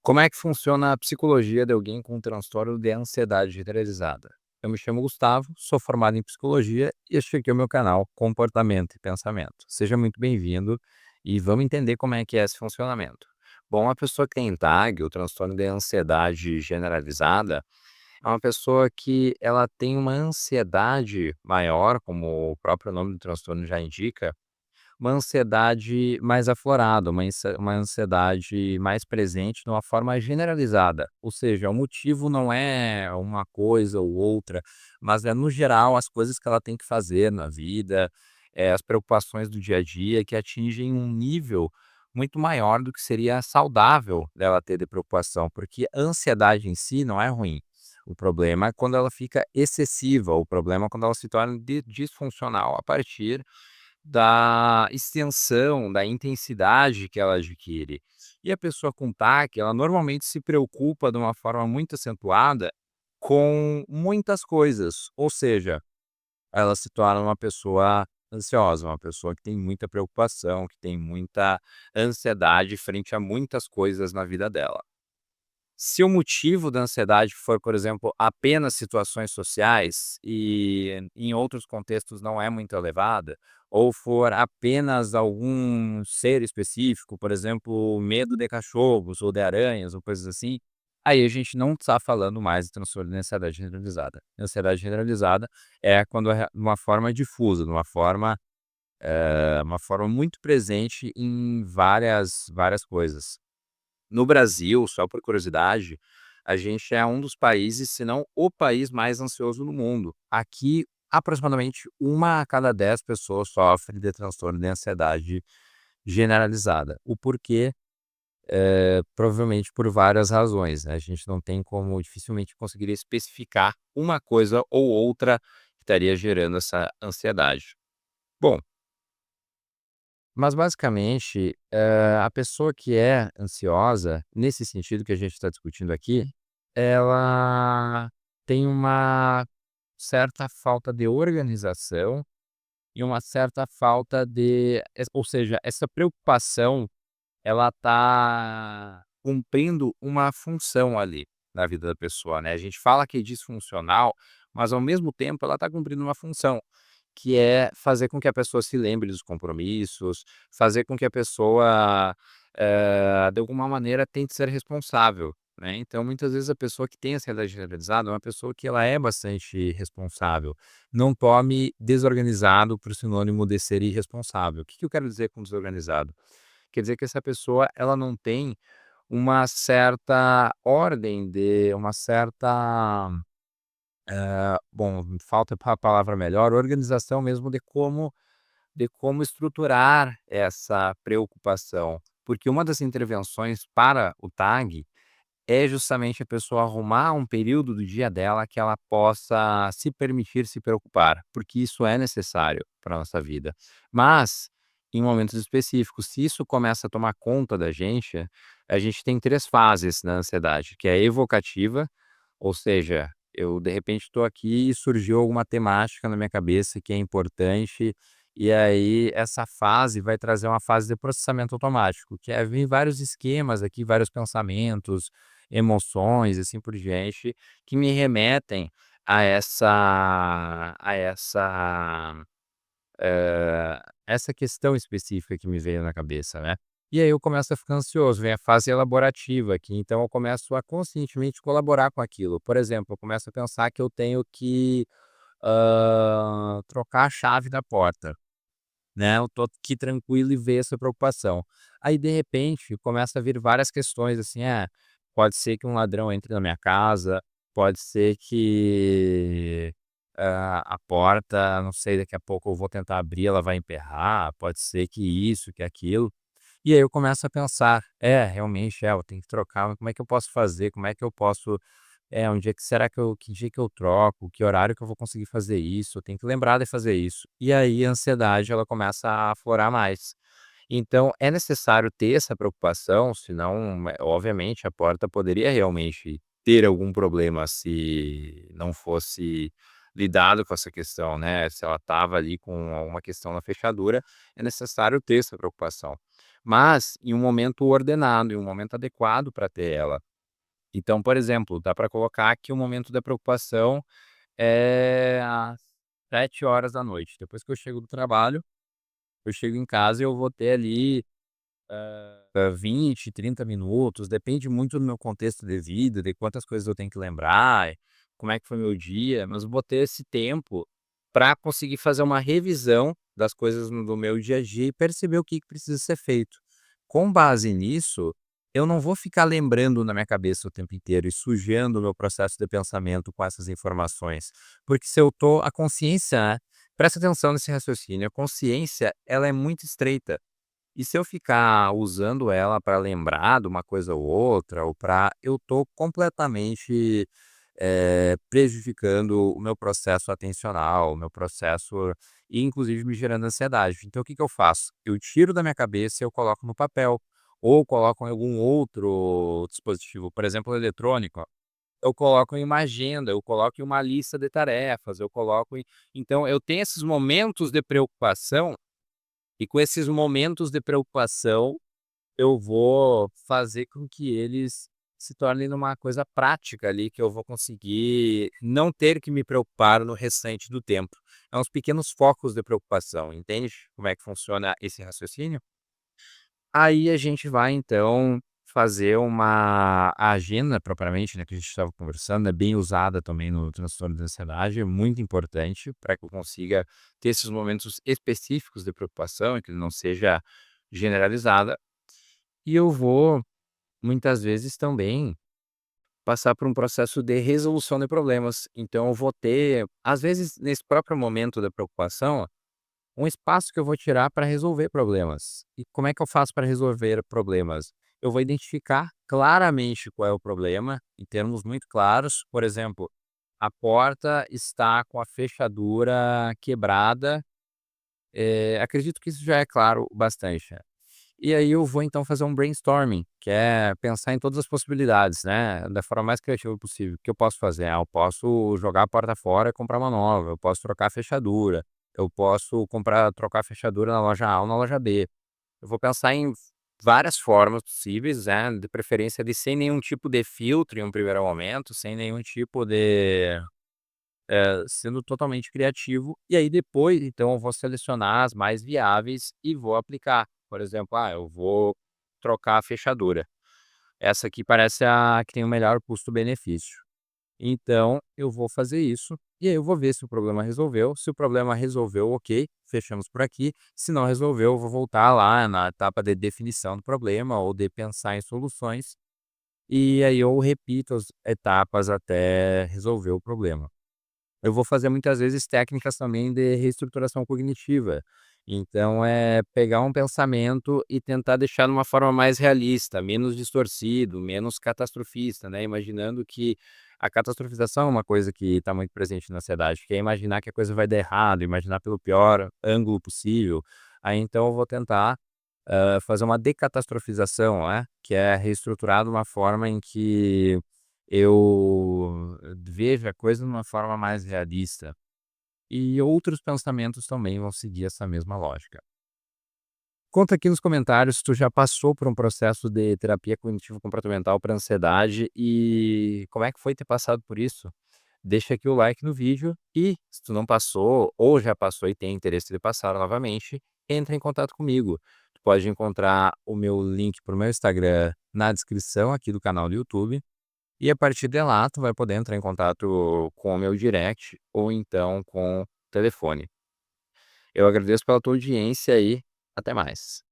Como é que funciona a psicologia de alguém com transtorno de ansiedade generalizada? Eu me chamo Gustavo, sou formado em psicologia e este aqui é o meu canal Comportamento e Pensamento. Seja muito bem-vindo e vamos entender como é que é esse funcionamento. Bom, a pessoa que tem TAG, o transtorno de ansiedade generalizada, é uma pessoa que ela tem uma ansiedade maior, como o próprio nome do transtorno já indica, uma ansiedade mais aflorada, uma ansiedade mais presente de uma forma generalizada, ou seja, o motivo não é uma coisa ou outra, mas é no geral as coisas que ela tem que fazer na vida, as preocupações do dia a dia que atingem um nível muito maior do que seria saudável dela ter de preocupação, porque a ansiedade em si não é ruim. O problema é quando ela fica excessiva, o problema é quando ela se torna disfuncional a partir da extensão, da intensidade que ela adquire. E a pessoa com TAC, ela normalmente se preocupa de uma forma muito acentuada com muitas coisas, ou seja, ela se torna uma pessoa ansiosa, uma pessoa que tem muita preocupação, que tem muita ansiedade frente a muitas coisas na vida dela. Se o motivo da ansiedade for, por exemplo, apenas situações sociais e em outros contextos não é muito elevada, ou for apenas algum ser específico, por exemplo, medo de cachorros ou de aranhas ou coisas assim, aí a gente não está falando mais de transtorno de ansiedade generalizada. Ansiedade generalizada é quando é uma forma difusa, de uma forma muito presente em várias coisas. No Brasil, só por curiosidade, a gente é um dos países, se não o país mais ansioso do mundo. Aqui, aproximadamente uma a cada 10 pessoas sofre de transtorno de ansiedade generalizada. O porquê, provavelmente por várias razões, né, a gente não tem como dificilmente conseguiria especificar uma coisa ou outra que estaria gerando essa ansiedade. Bom, mas basicamente, a pessoa que é ansiosa, nesse sentido que a gente está discutindo aqui, ela tem uma certa falta de organização e uma certa falta de ou seja, essa preocupação, ela está cumprindo uma função ali, na vida da pessoa, né. A gente fala que é disfuncional, mas ao mesmo tempo ela está cumprindo uma função, que é fazer com que a pessoa se lembre dos compromissos, fazer com que a pessoa, de alguma maneira tente ser responsável, né. Então muitas vezes a pessoa que tem ansiedade generalizada é uma pessoa que ela é bastante responsável. Não tome desorganizado por sinônimo de ser irresponsável. O que que eu quero dizer com desorganizado? Quer dizer que essa pessoa ela não tem uma certa ordem de uma certa, bom, falta a palavra melhor, organização mesmo de como estruturar essa preocupação. Porque uma das intervenções para o TAG é justamente a pessoa arrumar um período do dia dela que ela possa se permitir se preocupar, porque isso é necessário para a nossa vida. Mas, em momentos específicos, se isso começa a tomar conta da gente, a gente tem 3 fases na ansiedade, que é a evocativa, ou seja, eu de repente estou aqui e surgiu alguma temática na minha cabeça que é importante, e aí essa fase vai trazer uma fase de processamento automático, que é vir vários esquemas aqui, vários pensamentos, emoções, assim por diante, que me remetem a essa questão específica que me veio na cabeça, né. E aí eu começo a ficar ansioso, vem a fase elaborativa aqui, então eu começo a conscientemente colaborar com aquilo. Por exemplo, eu começo a pensar que eu tenho que, trocar a chave da porta, né, eu tô aqui tranquilo e veio essa preocupação. Aí de repente começa a vir várias questões assim, pode ser que um ladrão entre na minha casa, pode ser que, a porta, não sei, daqui a pouco eu vou tentar abrir, ela vai emperrar, pode ser que isso, que aquilo. E aí eu começo a pensar: "É, realmente, eu tenho que trocar, mas como é que eu posso fazer? Como é que eu posso um dia que será que dia que eu troco? Que horário que eu vou conseguir fazer isso? Eu tenho que lembrar de fazer isso". E aí a ansiedade ela começa a aflorar mais. Então é necessário ter essa preocupação, senão, obviamente, a porta poderia realmente ter algum problema se não fosse lidado com essa questão, né, se ela estava ali com alguma questão na fechadura, é necessário ter essa preocupação. mas em um momento ordenado, em um momento adequado para ter ela. Então, por exemplo, dá para colocar que o momento da preocupação é às 19h. Depois que eu chego do trabalho, eu chego em casa e eu vou ter ali 20, 30 minutos, depende muito do meu contexto de vida, de quantas coisas eu tenho que lembrar, como é que foi meu dia, mas eu vou ter esse tempo para conseguir fazer uma revisão das coisas do meu dia a dia e perceber o que que precisa ser feito. Com base nisso, eu não vou ficar lembrando na minha cabeça o tempo inteiro e sujando o meu processo de pensamento com essas informações, porque se eu tô a consciência, né, presta atenção nesse raciocínio, a consciência ela é muito estreita. E se eu ficar usando ela para lembrar de uma coisa ou outra, ou para eu tô completamente, prejudicando o meu processo atencional, o meu processo e inclusive me gerando ansiedade. Então o que que eu faço? Eu tiro da minha cabeça e eu coloco no papel, ou coloco em algum outro dispositivo, por exemplo, eletrônico, eu coloco em uma agenda, eu coloco em uma lista de tarefas, eu coloco em então eu tenho esses momentos de preocupação e com esses momentos de preocupação, eu vou fazer com que eles se tornem numa coisa prática ali, que eu vou conseguir não ter que me preocupar no restante do tempo. É uns pequenos focos de preocupação, entende como é que funciona esse raciocínio? Aí a gente vai então fazer uma agenda propriamente, né, que a gente estava conversando, é bem usada também no transtorno de ansiedade, é muito importante para que eu consiga ter esses momentos específicos de preocupação e que ele não seja generalizada. E eu vou, muitas vezes também, passar por um processo de resolução de problemas. Então eu vou ter, às vezes, nesse próprio momento da preocupação, um espaço que eu vou tirar para resolver problemas. E como é que eu faço para resolver problemas? Eu vou identificar claramente qual é o problema, em termos muito claros. Por exemplo, a porta está com a fechadura quebrada. Acredito que isso já é claro o bastante, né. E aí eu vou então fazer um brainstorming, que é pensar em todas as possibilidades, né, da forma mais criativa possível. O que eu posso fazer? Ah, eu posso jogar a porta fora e comprar uma nova, eu posso trocar a fechadura, eu posso trocar a fechadura na loja A ou na loja B. Eu vou pensar em várias formas possíveis, né, de preferência ali sem nenhum tipo de filtro em um primeiro momento, sem nenhum tipo de sendo totalmente criativo, e aí depois, então, eu vou selecionar as mais viáveis e vou aplicar. Por exemplo, eu vou trocar a fechadura. Essa aqui parece a que tem o melhor custo-benefício. Então, eu vou fazer isso, e aí eu vou ver se o problema resolveu. Se o problema resolveu, ok, fechamos por aqui. Se não resolveu, eu vou voltar lá na etapa de definição do problema ou de pensar em soluções, e aí eu repito as etapas até resolver o problema. Eu vou fazer muitas vezes técnicas também de reestruturação cognitiva. Então, é pegar um pensamento e tentar deixar de uma forma mais realista, menos distorcido, menos catastrofista, né? Imaginando que a catastrofização é uma coisa que está muito presente na sociedade, que é imaginar que a coisa vai dar errado, imaginar pelo pior ângulo possível. Aí então eu vou tentar fazer uma decatastrofização, né, que é reestruturar de uma forma em que eu vejo a coisa de uma forma mais realista. E outros pensamentos também vão seguir essa mesma lógica. Conta aqui nos comentários se tu já passou por um processo de terapia cognitivo-comportamental para ansiedade e como é que foi ter passado por isso. Deixa aqui o like no vídeo e, se tu não passou ou já passou e tem interesse de passar novamente, entra em contato comigo. Tu pode encontrar o meu link para o meu Instagram na descrição aqui do canal do YouTube e a partir de lá tu vai poder entrar em contato com o meu direct ou então com o telefone. Eu agradeço pela tua audiência e até mais.